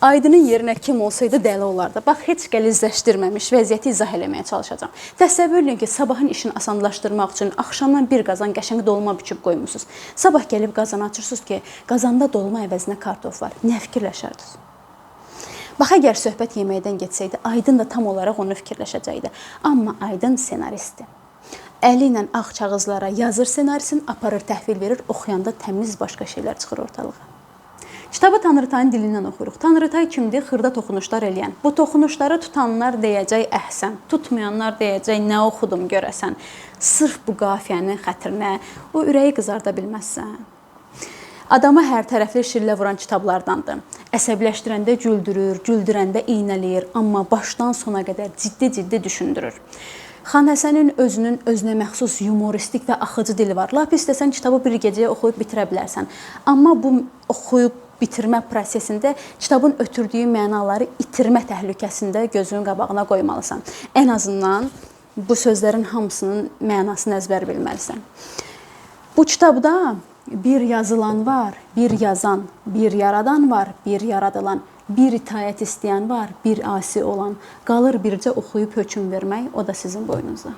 Aydının yerinə kim olsaydı dəli olardı. Bax, heç qəlizləşdirməmiş vəziyyəti izah eləməyə çalışacağam. Təsəvvür edin ki, sabahın işini asanlaşdırmaq üçün axşamdan bir qazan qəşəng dolma biçib qoymusunuz. Sabah gəlib qazan açırsınız ki, qazanda dolma əvəzinə kartof var. Nə fikirləşərdiniz? Bax, əgər söhbət yeməkdən getsəydi, Aydın da tam olaraq onu fikirləşəcəkdi. Amma Aydın senaristdir. Əli ilə ağ kağızlara yazır senarisin, aparır, təhvil verir, oxuyanda təmiz başqa şeylər çıxır ortalığa. Kitabı Tanrıtayın dilindən oxuyuruq. Tanrıtay kimdir? Xırda toxunuşlar eləyən. Bu toxunuşları tutanlar deyəcək əhsən, tutmayanlar deyəcək nə oxudum görəsən. Sırf bu qafiyənin xətrinə o ürəyi qızarda bilməzsən. Adamı hər tərəfli şirlə vuran kitablardandır. Əsəbləşdirəndə güldürür, güldürəndə iynələyir, amma başdan sona qədər ciddi-ciddi düşündürür. Xan Həsənin özünün özünə məxsus yumoristik və axıcı dili var. Lap istəsən kitabı bir gecəyə oxuyub bitirə bilərsən. Amma bu oxuyub bitirmə prosesində kitabın ötürdüyü mənaları itirmə təhlükəsində gözünün qabağına qoymalısan. Ən azından bu sözlərin hamısının mənasını əzbər bilməlisən. Bu kitabda bir yazılan var, bir yazan, bir yaradan var, bir yaradılan, bir itaət istəyən var, bir asi olan. Qalır bircə oxuyub hökm vermək, o da sizin boynunuzda.